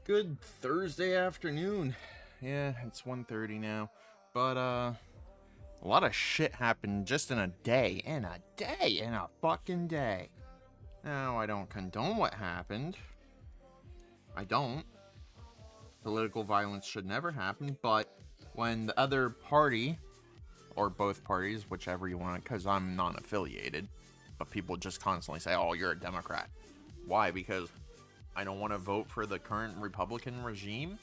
Good Thursday afternoon. Yeah, it's 1:30 now. But a lot of shit happened just in a day. In a fucking day. Now, I don't condone what happened. I don't. Political violence should never happen, but when the other party, or both parties, whichever you want, because I'm non-affiliated, but people just constantly say, oh, you're a Democrat. Why? Because I don't want to vote for the current Republican regime.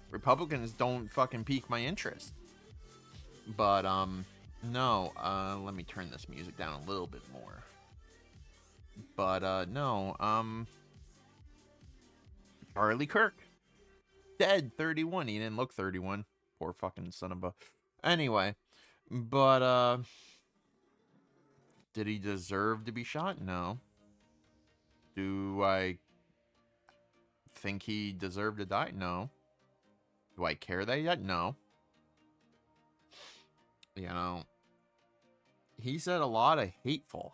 Republicans don't fucking pique my interest. But, no, let me turn this music down a little bit more. But, no, Charlie Kirk. Dead, 31. He didn't look 31. Poor fucking son of a... Anyway, but, did he deserve to be shot? No. Do I think he deserved to die? No. Do I care that yet? No. You know, he said a lot of hateful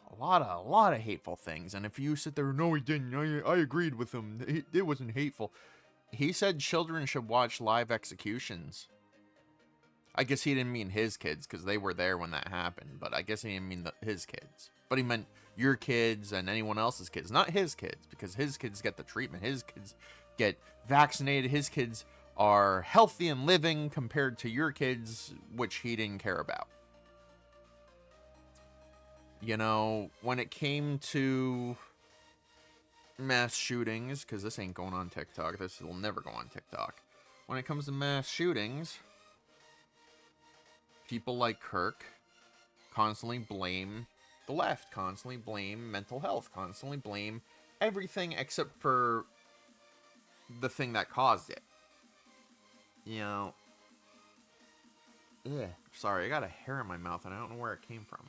things. And if you sit there, no, he didn't. I agreed with him. It wasn't hateful. He said children should watch live executions. I guess he didn't mean his kids because they were there when that happened. But I guess he didn't mean his kids. But he meant your kids and anyone else's kids, not his kids, because his kids get the treatment. His kids get vaccinated. His kids are healthy and living compared to your kids, which he didn't care about. You know, when it came to mass shootings, because this ain't going on TikTok, this will never go on TikTok. When it comes to mass shootings, people like Kirk constantly blame the left, constantly blame mental health, constantly blame everything except for the thing that caused it. You know, sorry, I got a hair in my mouth and I don't know where it came from.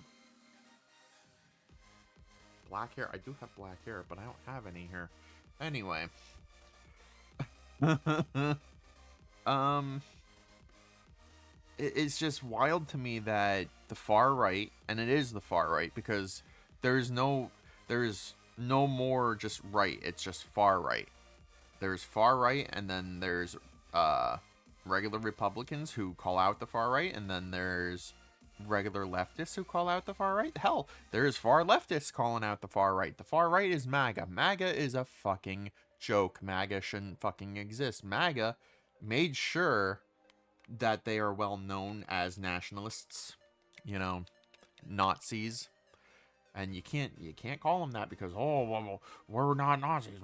Black hair? I do have black hair, but I don't have any hair. Anyway. It's just wild to me that the far right, and it is the far right, because there's no more just right, it's just far right. There's far right, and then there's regular Republicans who call out the far right, and then there's regular leftists who call out the far right. Hell, there's far leftists calling out the far right. The far right is MAGA. MAGA is a fucking joke. MAGA shouldn't fucking exist. MAGA made sure that they are well known as nationalists, you know, Nazis. And you can't call them that because, oh, we're not Nazis.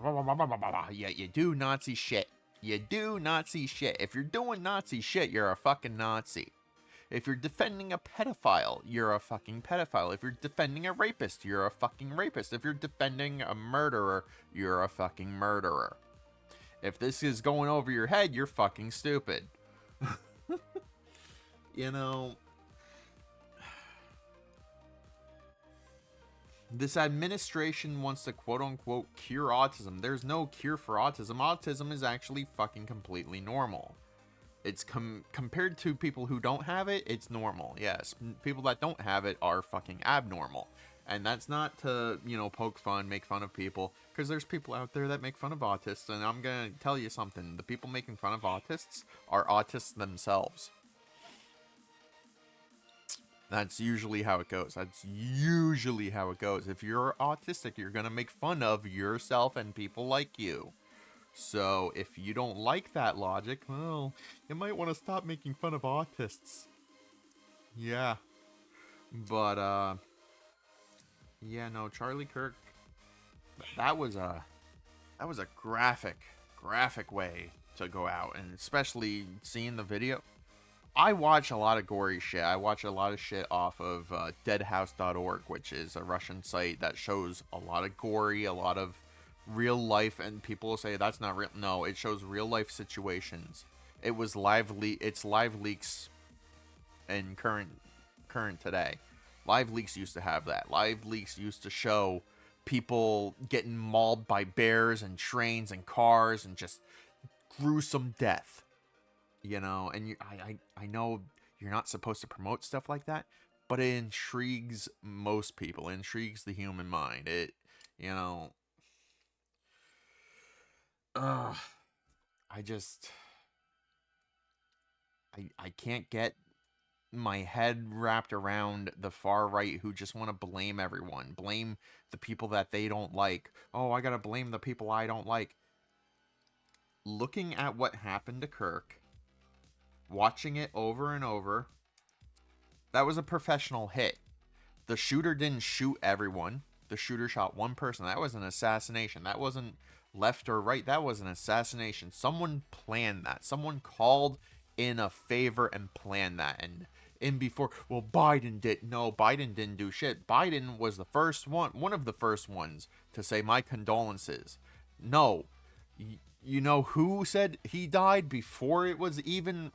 Yeah, you do Nazi shit. You do Nazi shit. If you're doing Nazi shit, you're a fucking Nazi. If you're defending a pedophile, you're a fucking pedophile. If you're defending a rapist, you're a fucking rapist. If you're defending a murderer, you're a fucking murderer. If this is going over your head, you're fucking stupid. You know, this administration wants to quote-unquote cure autism. There's no cure for autism. Autism is actually fucking completely normal. It's compared to people who don't have it, it's normal. Yes, people that don't have it are fucking abnormal. And that's not to, you know, poke fun, make fun of people, because there's people out there that make fun of autists, and I'm gonna tell you something. The people making fun of autists are autists themselves. That's usually how it goes. If you're autistic, you're gonna make fun of yourself and people like you. So, if you don't like that logic, well, you might want to stop making fun of autists. Yeah. But, yeah, no, Charlie Kirk, that was a graphic way to go out, and especially seeing the video. I watch a lot of gory shit. I watch a lot of shit off of deadhouse.org, which is a Russian site that shows a lot of gory, a lot of real life, and people will say that's not real. No, it shows real life situations. It's live leaks in current today. Live leaks used to have that. Live leaks used to show people getting mauled by bears and trains and cars and just gruesome death. You know, and I know you're not supposed to promote stuff like that, but it intrigues most people. It intrigues the human mind. It, you know, I I just I can't get my head wrapped around the far right who just want to blame everyone, blame the people that they don't like. Oh, I gotta blame the people I don't like. Looking at what happened to Kirk, watching it over and over, that was a professional hit. The shooter didn't shoot everyone. The shooter shot one person. That was an assassination. That wasn't left or right. That was an assassination. Someone planned that. Someone called in a favor and planned that. And in before, well, Biden did. No, Biden didn't do shit. Biden was the first one of the first ones to say my condolences. No. You know who said he died before it was even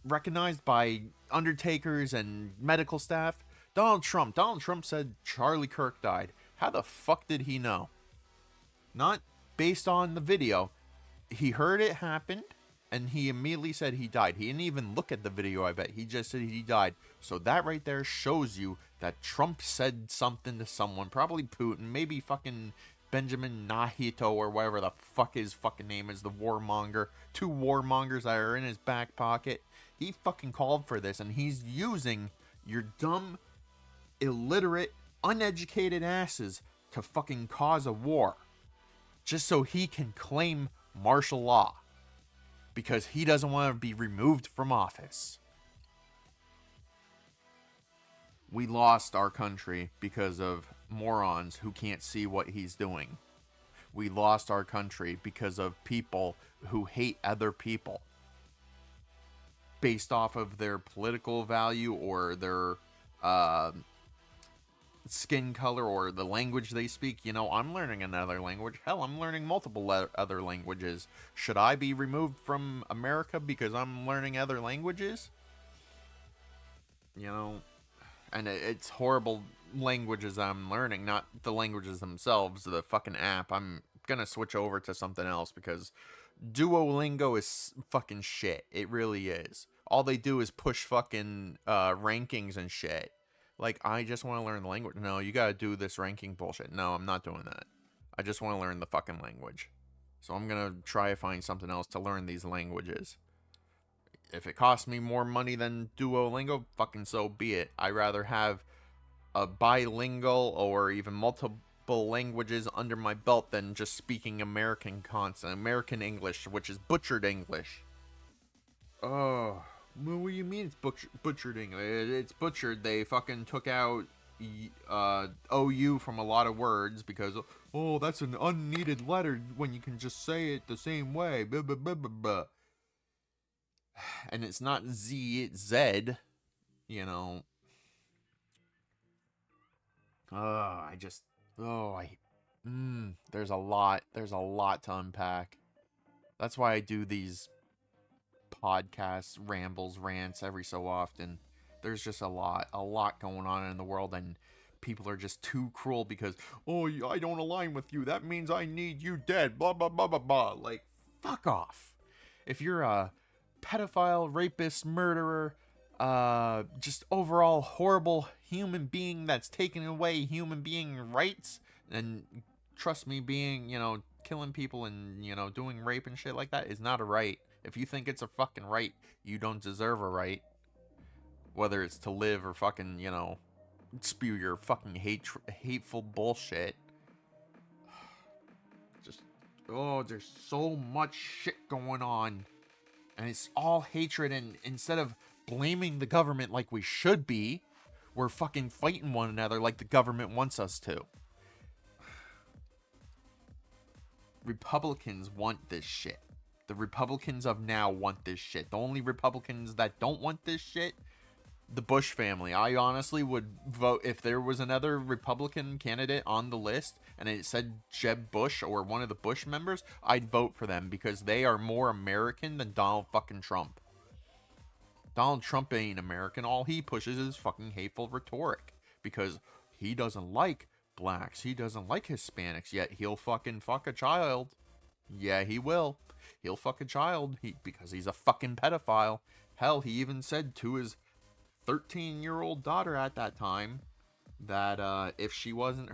recognized by undertakers and medical staff? Donald Trump. Donald Trump said Charlie Kirk died. How the fuck did he know? Not based on the video. He heard it happened, and he immediately said he died. He didn't even look at the video, I bet. He just said he died. So that right there shows you that Trump said something to someone. Probably Putin. Maybe fucking Benjamin Nahito or whatever the fuck his fucking name is. The warmonger. Two warmongers that are in his back pocket. He fucking called for this, and he's using your dumb, illiterate, uneducated asses to fucking cause a war. Just so he can claim martial law. Because he doesn't want to be removed from office. We lost our country because of morons who can't see what he's doing. We lost our country because of people who hate other people. Based off of their political value or their skin color or the language they speak. You know, I'm learning another language. Hell, I'm learning multiple other languages. Should I be removed from America because I'm learning other languages? You know, and it's horrible languages I'm learning, not the languages themselves, the fucking app. I'm gonna switch over to something else because Duolingo is fucking shit. It really is. All they do is push fucking rankings and shit. Like, I just want to learn the language. No, you gotta do this ranking bullshit. No, I'm not doing that. I just want to learn the fucking language. So I'm gonna try to find something else to learn these languages. If it costs me more money than Duolingo, fucking so be it. I'd rather have a bilingual or even multiple languages under my belt than just speaking American constant, American English, which is butchered English. Oh, what do you mean it's butchered English? It's butchered. They fucking took out OU from a lot of words because, oh, that's an unneeded letter when you can just say it the same way. Blah, blah, blah, blah, blah. And it's not Z, it's Z. You know. There's a lot. There's a lot to unpack. That's why I do these podcasts, rambles, rants every so often. There's just a lot going on in the world, and people are just too cruel because, oh, I don't align with you. That means I need you dead. Blah, blah, blah, blah, blah. Like, fuck off. If you're a pedophile, rapist, murderer, just overall horrible human being that's taking away human being rights, and trust me, being, killing people and, doing rape and shit like that is not a right. If you think it's a fucking right, you don't deserve a right. Whether it's to live or fucking, spew your fucking hateful bullshit. Just, there's so much shit going on. And it's all hatred, and instead of blaming the government like we should be, we're fucking fighting one another like the government wants us to. Republicans want this shit. The Republicans of now want this shit. The only Republicans that don't want this shit, the Bush family. I honestly would vote if there was another Republican candidate on the list and it said Jeb Bush or one of the Bush members, I'd vote for them because they are more American than Donald fucking Trump. Donald Trump ain't American. All he pushes is fucking hateful rhetoric because he doesn't like blacks. He doesn't like Hispanics, yet he'll fucking fuck a child. Yeah, he will. He'll fuck a child because he's a fucking pedophile. Hell, he even said to his 13-year-old daughter at that time that if she wasn't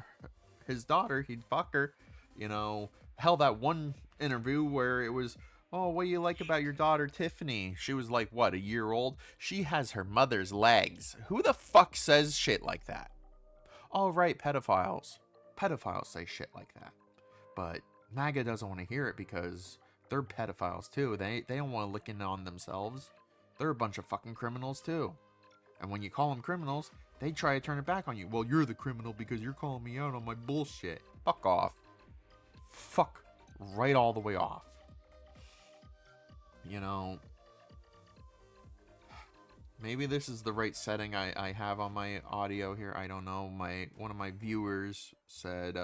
his daughter, he'd fuck her. Hell, that one interview where it was, Oh, what do you like about your daughter Tiffany? She was like, what, a year old? She has her mother's legs. Who the fuck says shit like that? Oh, right, pedophiles. Pedophiles say shit like that. But MAGA doesn't want to hear it because they're pedophiles too. They don't want to look in on themselves. They're a bunch of fucking criminals too. And when you call them criminals, they try to turn it back on you. Well, you're the criminal because you're calling me out on my bullshit. Fuck off. Fuck right all the way off. You know, maybe this is the right setting I have on my audio here. I don't know. One of my viewers said,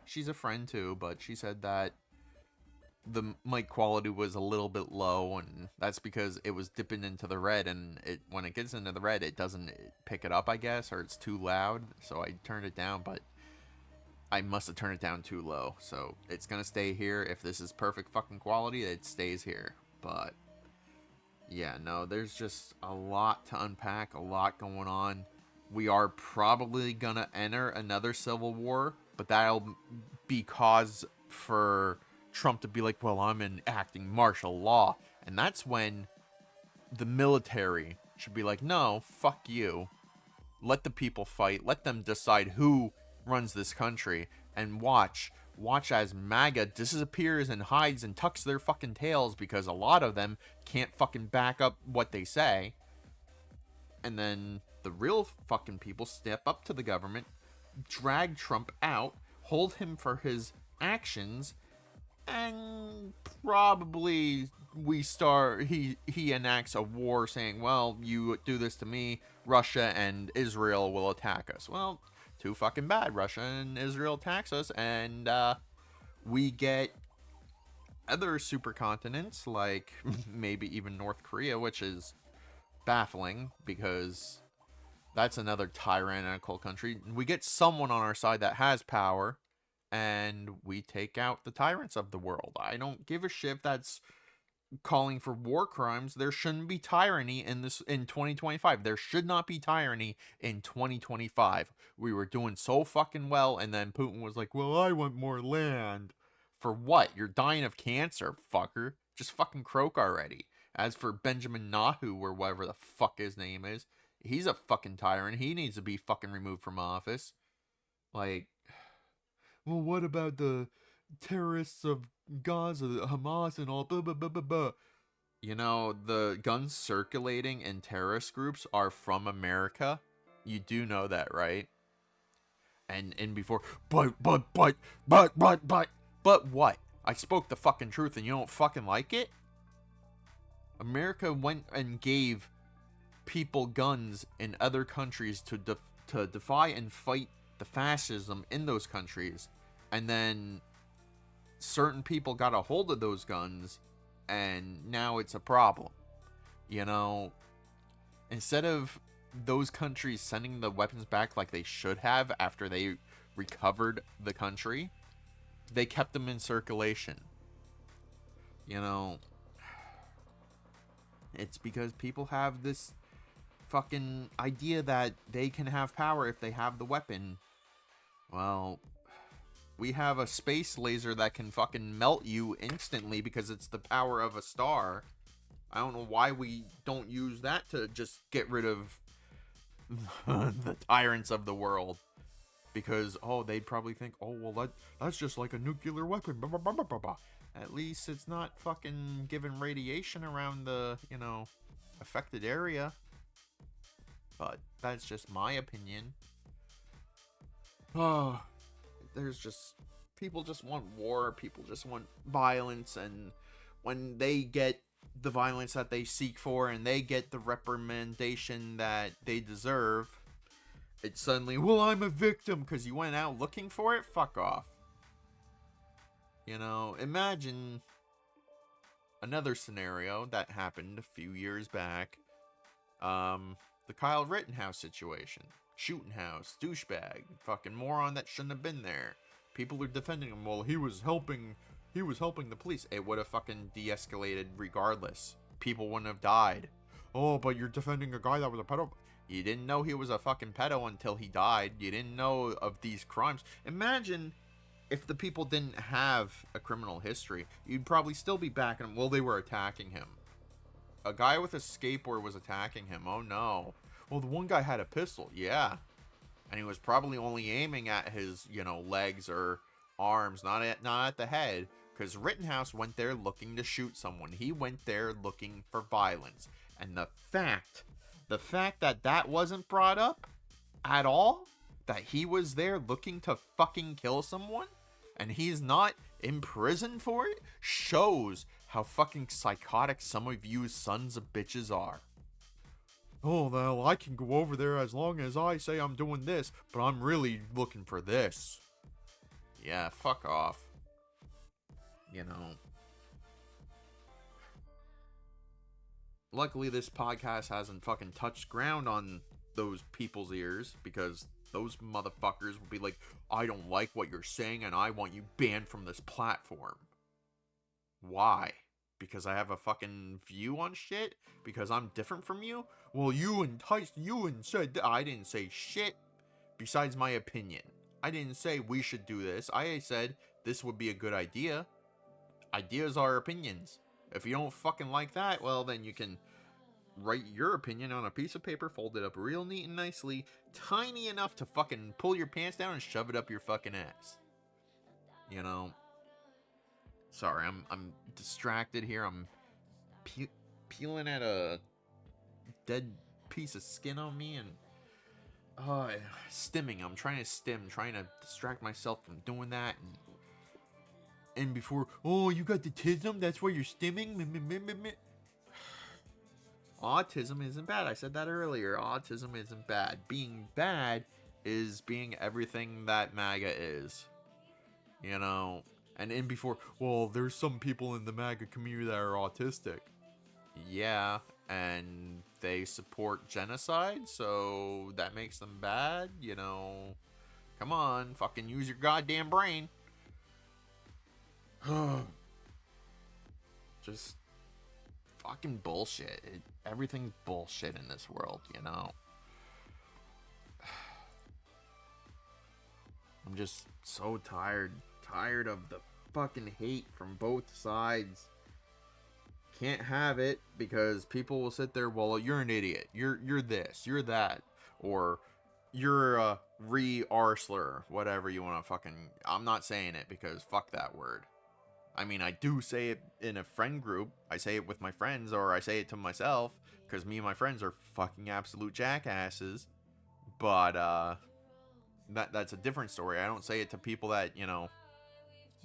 she's a friend too, but she said that the mic quality was a little bit low, and that's because it was dipping into the red, and when it gets into the red, it doesn't pick it up, I guess, or it's too loud, so I turned it down, but I must have turned it down too low, so it's gonna stay here. If this is perfect fucking quality, it stays here, but yeah, no, there's just a lot to unpack, a lot going on. We are probably gonna enter another civil war, but that'll be cause for Trump to be like, well, I'm enacting martial law. And that's when the military should be like, no, fuck you. Let the people fight. Let them decide who runs this country. And watch as MAGA disappears and hides and tucks their fucking tails because a lot of them can't fucking back up what they say. And then the real fucking people step up to the government, drag Trump out, hold him for his actions, and probably he enacts a war saying, well, you do this to me, Russia and Israel will attack us. Well, too fucking bad. Russia and Israel attacks us, and we get other supercontinents like maybe even North Korea, which is baffling because that's another tyrannical country. We get someone on our side that has power, and we take out the tyrants of the world. I don't give a shit if that's calling for war crimes. There shouldn't be tyranny in 2025. There should not be tyranny in 2025. We were doing so fucking well, and then Putin was like, well, I want more land. For what? You're dying of cancer, fucker. Just fucking croak already. As for Benjamin Nahu, or whatever the fuck his name is, he's a fucking tyrant. He needs to be fucking removed from office. Like, well, what about the terrorists of Gaza, Hamas, and all blah blah blah blah blah? You know, the guns circulating in terrorist groups are from America. You do know that, right? And before, but what? I spoke the fucking truth, and you don't fucking like it? America went and gave people guns in other countries to defy and fight the fascism in those countries, and then certain people got a hold of those guns, and now it's a problem. You know, instead of those countries sending the weapons back like they should have after they recovered the country, they kept them in circulation. You know, it's because people have this fucking idea that they can have power if they have the weapon. Well, we have a space laser that can fucking melt you instantly because it's the power of a star. I don't know why we don't use that to just get rid of the tyrants of the world. Because, they'd probably think, well, that's just like a nuclear weapon. Blah, blah, blah, blah, blah. At least it's not fucking giving radiation around the, affected area. But that's just my opinion. Oh, there's just, people just want war. People just want violence. And when they get the violence that they seek for and they get the reprimandation that they deserve, it's suddenly, well, I'm a victim because you went out looking for it? Fuck off. Imagine another scenario that happened a few years back. The Kyle Rittenhouse situation. Shooting house, douchebag, fucking moron that shouldn't have been there. People are defending him. Well, he was helping the police. It would have fucking de-escalated regardless. People wouldn't have died. Oh, but you're defending a guy that was a pedo. You didn't know he was a fucking pedo until he died. You didn't know of these crimes. Imagine if the people didn't have a criminal history, you'd probably still be backing them. Well, they were attacking him. A guy with a skateboard was attacking him. Oh no. Well, the one guy had a pistol. Yeah. And he was probably only aiming at his, legs or arms, not at the head. Because Rittenhouse went there looking to shoot someone. He went there looking for violence. And the fact that wasn't brought up at all, that he was there looking to fucking kill someone, and he's not in prison for it, shows how fucking psychotic some of you sons of bitches are. Oh, well, I can go over there as long as I say I'm doing this, but I'm really looking for this. Yeah, fuck off. Luckily, this podcast hasn't fucking touched ground on those people's ears, because those motherfuckers will be like, I don't like what you're saying and I want you banned from this platform. Why? Because I have a fucking view on shit? Because I'm different from you? Well, you enticed you and said that. I didn't say shit besides my opinion. I didn't say we should do this. I said this would be a good idea. Ideas are opinions. If you don't fucking like that, well, then you can write your opinion on a piece of paper, fold it up real neat and nicely, tiny enough to fucking pull your pants down and shove it up your fucking ass. Sorry, I'm distracted here. I'm peeling at a dead piece of skin on me and stimming. I'm trying to stim, trying to distract myself from doing that. And before, oh, you got the tism? That's why you're stimming? Autism isn't bad. I said that earlier. Autism isn't bad. Being bad is being everything that MAGA is. And in before, well, there's some people in the MAGA community that are autistic. Yeah, and they support genocide, so that makes them bad, Come on, fucking use your goddamn brain. Just fucking bullshit. Everything's bullshit in this world, I'm just so tired of the fucking hate from both sides. Can't have it because people will sit there, well, you're an idiot, you're this, you're that, or you're a re-arsler, whatever you want to fucking... I'm not saying it because fuck that word. I mean, I do say it in a friend group. I say it with my friends, or I say it to myself, because me and my friends are fucking absolute jackasses. But, that's a different story. I don't say it to people that,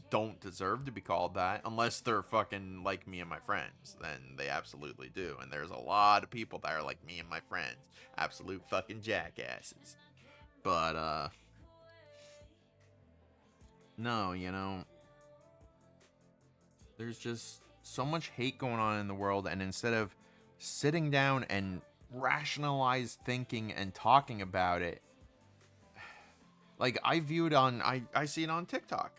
don't deserve to be called that, unless they're fucking like me and my friends. Then they absolutely do. And there's a lot of people that are like me and my friends. Absolute fucking jackasses. But, no, there's just so much hate going on in the world, and instead of sitting down and rationalize thinking and talking about it, like I see it on TikTok.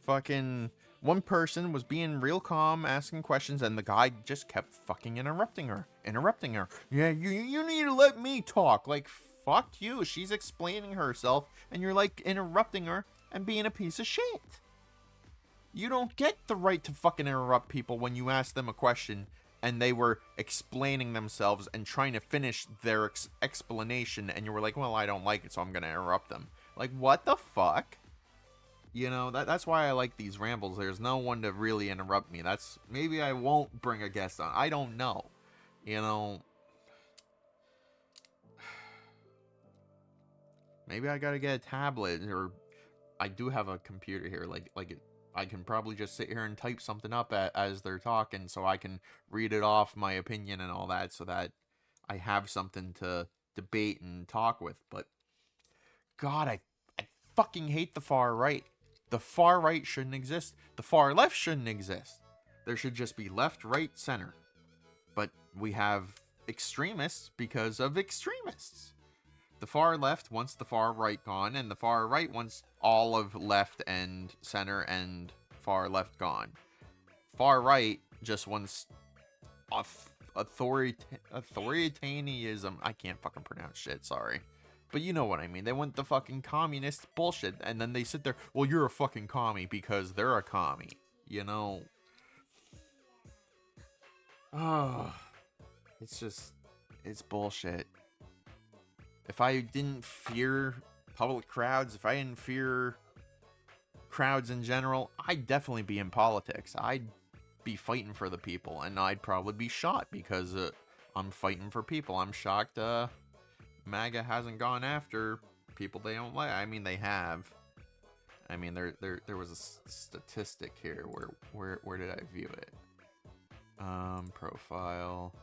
Fucking one person was being real calm, asking questions, and the guy just kept fucking interrupting her. Yeah, you need to let me talk. Like, fuck you. She's explaining herself, and you're like interrupting her and being a piece of shit. You don't get the right to fucking interrupt people when you ask them a question and they were explaining themselves and trying to finish their explanation, and you were like, well, I don't like it, so I'm going to interrupt them. Like, what the fuck? That's why I like these rambles. There's no one to really interrupt me. Maybe I won't bring a guest on. I don't know. Maybe I gotta get a tablet, or I do have a computer here. I can probably just sit here and type something up as they're talking, so I can read it off, my opinion and all that, so that I have something to debate and talk with. But God, I fucking hate the far right. The far right shouldn't exist. The far left shouldn't exist. There should just be left, right, center. But we have extremists because of extremists. The far left wants the far right gone, and the far right wants all of left and center and far left gone. Far right just wants authoritarianism. I can't fucking pronounce shit, sorry. But you know what I mean. They want the fucking communist bullshit, and then they sit there, well, you're a fucking commie because they're a commie. You know? Oh, it's just, it's bullshit. If I didn't fear public crowds, if I didn't fear crowds in general, I'd definitely be in politics. I'd be fighting for the people, and I'd probably be shot because I'm fighting for people. I'm shocked MAGA hasn't gone after people they don't like. I mean, they have. I mean, there was a statistic here. Where did I view it? Profile,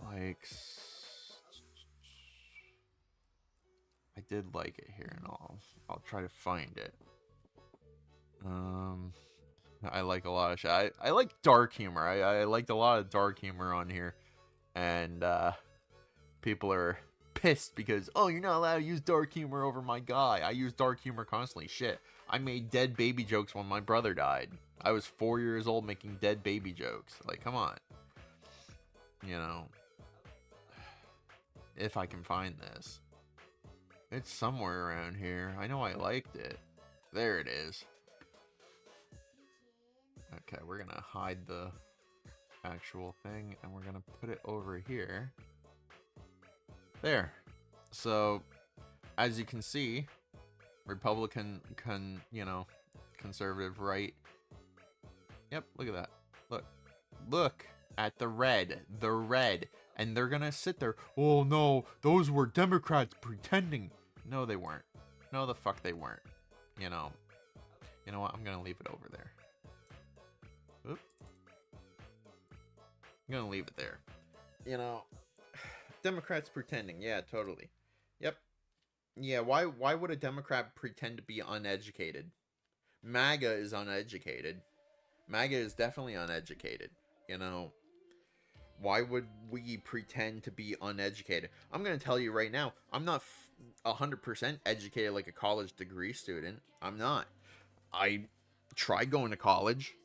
likes. I did like it here, and I'll try to find it. I like a lot of shit. I like dark humor. I liked a lot of dark humor on here, and people are pissed because, oh, you're not allowed to use dark humor over my guy. I use dark humor constantly. Shit, I made dead baby jokes when my brother died. I was 4 years old making dead baby jokes. Like, come on. You know, if I can find this. It's somewhere around here. I know I liked it. There it is. Okay, we're gonna hide the actual thing, and we're gonna put it over here. There. So, as you can see, Republican, conservative right. Yep, look at that. Look at the red. The red. And they're gonna sit there, oh no, those were Democrats pretending. No, they weren't. No, the fuck they weren't. You know what? I'm gonna leave it over there. Oop. I'm gonna leave it there. You know, Democrats pretending. Yeah, totally. Yep. Yeah, why would a Democrat pretend to be uneducated? MAGA is uneducated. MAGA is definitely uneducated. You know, why would we pretend to be uneducated? I'm going to tell you right now, I'm not 100% educated like a college degree student. I'm not. I tried going to college,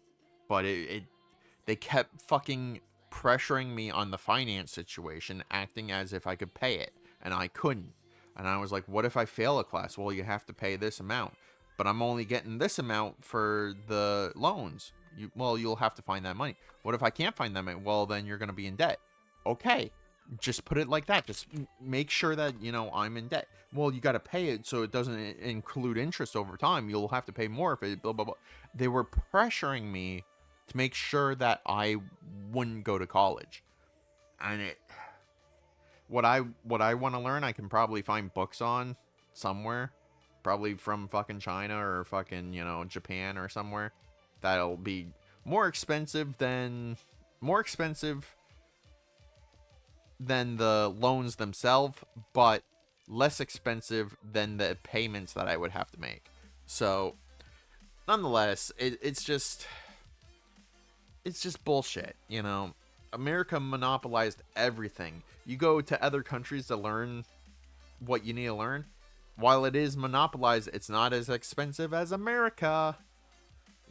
but they kept fucking pressuring me on the finance situation, acting as if I could pay it, and I couldn't. And I was like, what if I fail a class? Well, you have to pay this amount, but I'm only getting this amount for the loans. You'll have to find that money. What if I can't find that money? Well, then you're going to be in debt. Okay, just put it like that. Just make sure that, I'm in debt. Well, you got to pay it so it doesn't include interest over time. You'll have to pay more if it, blah, blah, blah. They were pressuring me to make sure that I wouldn't go to college. And what I want to learn, I can probably find books on somewhere. Probably from fucking China or fucking, Japan or somewhere. That'll be more expensive than the loans themselves, but less expensive than the payments that I would have to make. So, nonetheless, it's just bullshit, America monopolized everything. You go to other countries to learn what you need to learn. While it is monopolized, it's not as expensive as America.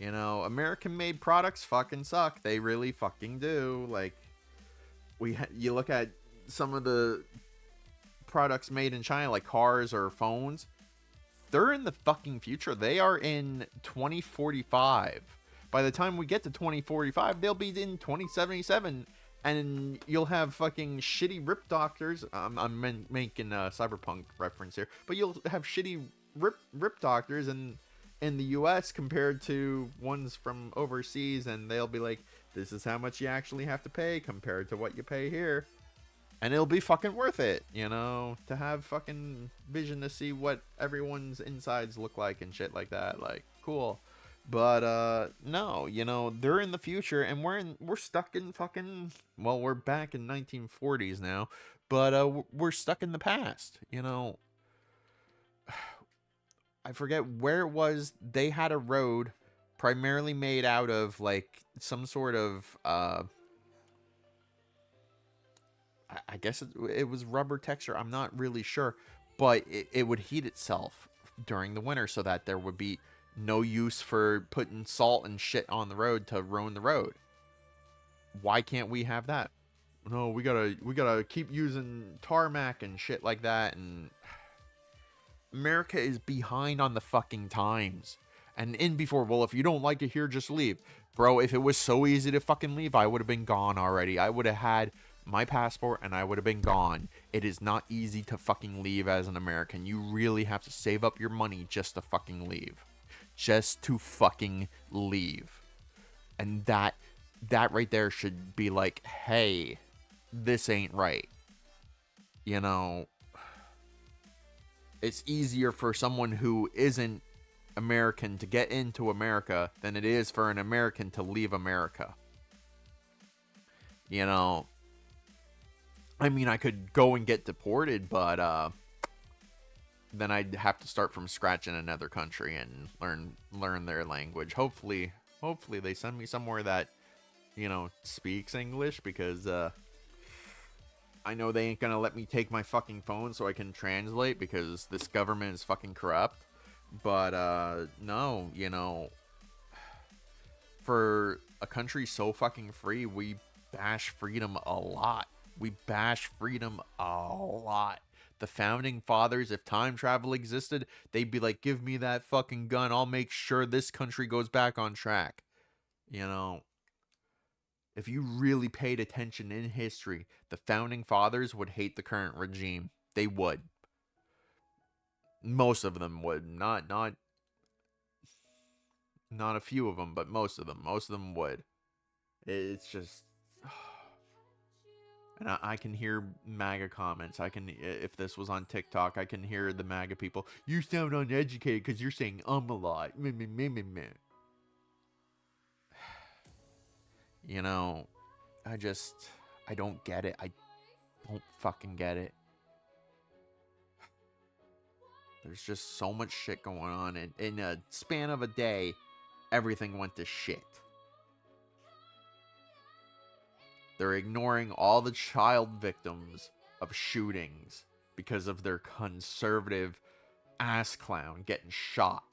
American-made products fucking suck. They really fucking do. Like, you look at some of the products made in China, like cars or phones. They're in the fucking future. They are in 2045. By the time we get to 2045, they'll be in 2077. And you'll have fucking shitty rip doctors. I'm making a cyberpunk reference here. But you'll have shitty rip doctors in the US compared to ones from overseas, and they'll be like, this is how much you actually have to pay compared to what you pay here. And it'll be fucking worth it, to have fucking vision to see what everyone's insides look like and shit like that. Like, cool. But no, they're in the future, and we're stuck in fucking, well, we're back in 1940s now, but we're stuck in the past. I forget where it was. They had a road primarily made out of like some sort of I guess it was rubber texture. I'm not really sure, but it would heat itself during the winter so that there would be no use for putting salt and shit on the road to ruin the road. Why can't we have that? no, we gotta keep using tarmac and shit like that, and America is behind on the fucking times. And in before, well, if you don't like it here, just leave. Bro, if it was so easy to fucking leave, I would have been gone already. I would have had my passport and I would have been gone. It is not easy to fucking leave as an American. You really have to save up your money just to fucking leave. Just to fucking leave. And that right there should be like, hey, this ain't right. You know, it's easier for someone who isn't American to get into America than it is for an American to leave America. You know, I mean, I could go and get deported, but then I'd have to start from scratch in another country and learn their language. Hopefully they send me somewhere that, you know, speaks English, because I know they ain't gonna let me take my fucking phone so I can translate, because this government is fucking corrupt. But no, you know, for a country so fucking free, we bash freedom a lot. We bash freedom a lot. The founding fathers, if time travel existed, they'd be like, give me that fucking gun. I'll make sure this country goes back on track. You know, if you really paid attention in history, the founding fathers would hate the current regime. They would. Most of them would. Not a few of them, but most of them. Most of them would. It's just... And I can hear MAGA comments. If this was on TikTok, I can hear the MAGA people. You sound uneducated because you're saying a lot. You know, I don't get it. I don't fucking get it. There's just so much shit going on. And in a span of a day, everything went to shit. They're ignoring all the child victims of shootings because of their conservative ass clown getting shot.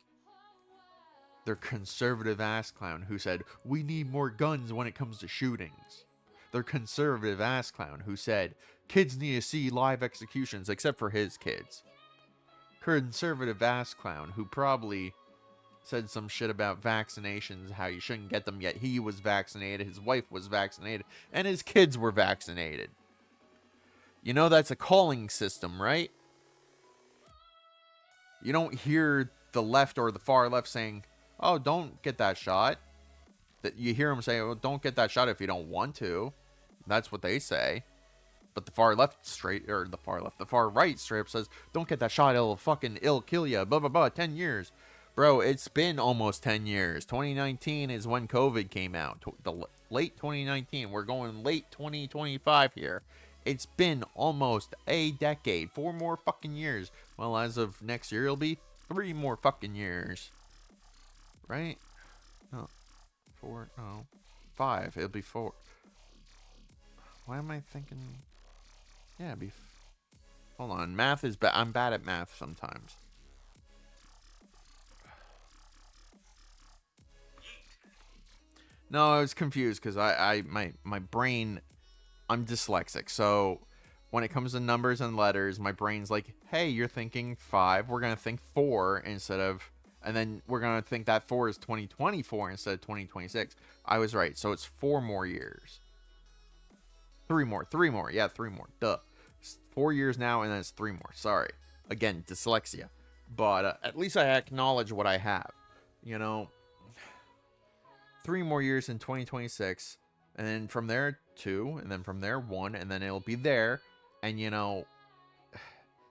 Their conservative ass clown who said, we need more guns when it comes to shootings. Their conservative ass clown who said, kids need to see live executions, except for his kids. Conservative ass clown who probably said some shit about vaccinations, how you shouldn't get them, yet he was vaccinated, his wife was vaccinated, and his kids were vaccinated. You know that's a calling system, right? You don't hear the left or the far left saying, oh, don't get that shot. That you hear them say, oh, don't get that shot if you don't want to. That's what they say. But the far right straight up says, don't get that shot, it'll kill you, blah, blah, blah, 10 years. Bro, it's been almost 10 years. 2019 is when COVID came out. Late 2019. We're going late 2025 here. It's been almost a decade. 4 more fucking years. Well, as of next year, it'll be 3 more fucking years. Right? No. 4. No. 5. It'll be 4. Why am I thinking... Yeah, it'd be... Hold on. Math is bad. I'm bad at math sometimes. No, I was confused because my brain, I'm dyslexic. So when it comes to numbers and letters, my brain's like, hey, you're thinking 5. We're going to think 4 instead of, and then we're going to think that 4 is 2024 instead of 2026. I was right. So it's 4 more years. 3 more. Yeah, 3 more. Duh. 4 years now, and then it's 3 more. Sorry. Again, dyslexia. But at least I acknowledge what I have. You know, 3 more years in 2026, and then from there 2, and then from there 1, and then it'll be there. And you know,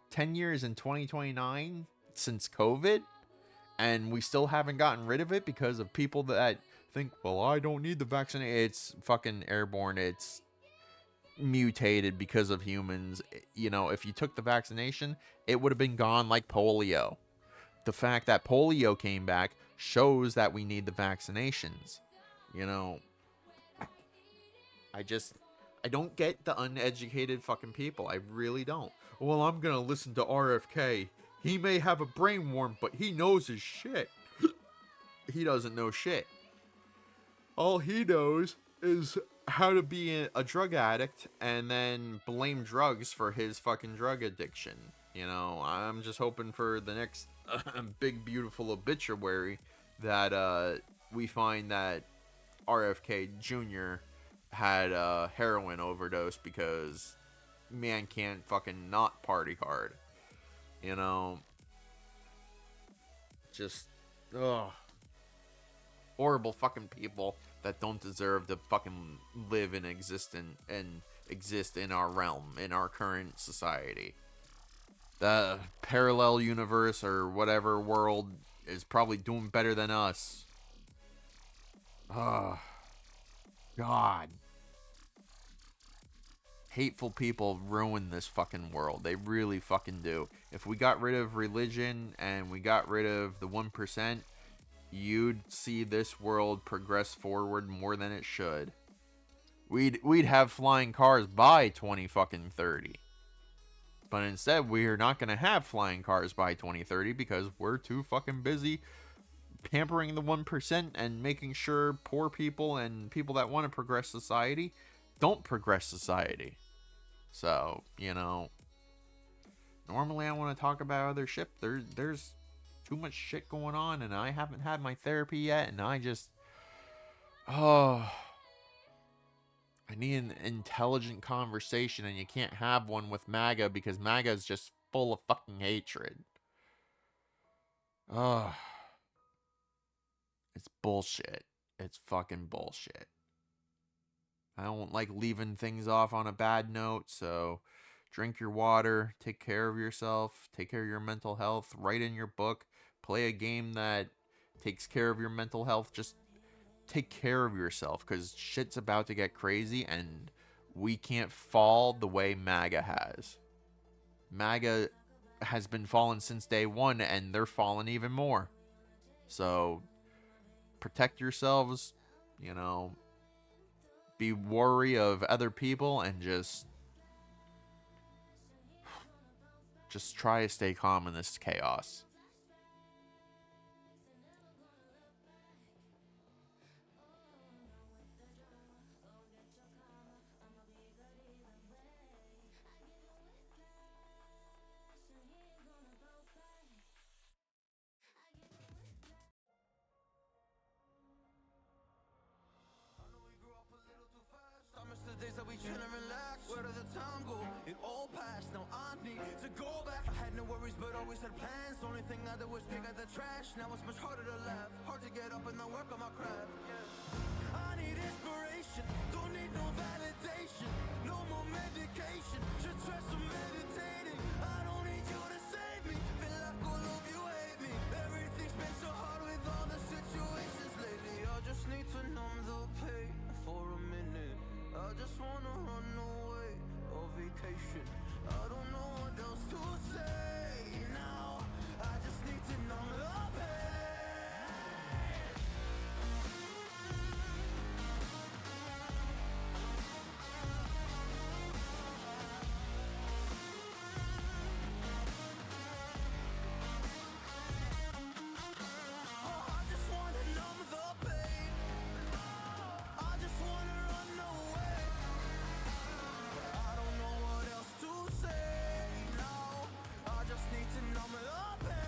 10 years in 2029 since COVID, and we still haven't gotten rid of it because of people that think, well, I don't need the vaccine. It's fucking airborne. It's mutated because of humans. You know, if you took the vaccination, it would have been gone like polio. The fact that polio came back shows that we need the vaccinations. You know, I don't get the uneducated fucking people. I really don't. Well, I'm gonna listen to RFK. He may have a brain worm, but he knows his shit. He doesn't know shit. All he knows is how to be a drug addict and then blame drugs for his fucking drug addiction. You know, I'm just hoping for the next big beautiful obituary that we find that RFK Jr. had a heroin overdose because man can't fucking not party hard. You know, just ugh. Horrible fucking people that don't deserve to fucking live and exist in our realm, in our current society. The parallel universe or whatever world is probably doing better than us. Oh, God. Hateful people ruin this fucking world. They really fucking do. If we got rid of religion and we got rid of the 1%, you'd see this world progress forward more than it should. We'd have flying cars by 2030. But instead, we're not going to have flying cars by 2030 because we're too fucking busy pampering the 1% and making sure poor people and people that want to progress society don't progress society. So, you know, normally I want to talk about other shit. There's too much shit going on and I haven't had my therapy yet and I need an intelligent conversation and you can't have one with MAGA because MAGA is just full of fucking hatred. It's bullshit. It's fucking bullshit. I don't like leaving things off on a bad note, so drink your water, take care of yourself, take care of your mental health, write in your book, play a game that takes care of your mental health. Just take care of yourself because shit's about to get crazy and we can't fall the way MAGA has. MAGA has been falling since day one and they're falling even more. So protect yourselves, you know, be wary of other people and just try to stay calm in this chaos. Days that we tryna relax, where did the time go? It all passed, now I need to go back. I had no worries but always had plans. Only thing I did was pick out the trash. Now it's much harder to laugh, hard to get up and then work on my craft. I need inspiration, don't need no validation. No more medication, should try some meditating. I don't need you to save me, feel like all of you hate me. Everything's been so hard with all the situations lately. I just need to numb the pain for a minute. I just wanna run away on vacation. I don't know what else to say now. I just need to numb the pain. Oh, I just wanna numb the pain. I just wanna run away. I don't know what else to say now. I just need to numb the pain.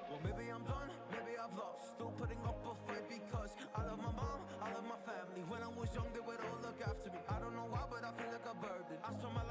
Well, maybe I'm done, maybe I've lost. Still putting up a fight because I love my mom, I love my family. When I was young, they would all look after me. I don't know why, but I feel like a burden. I spent my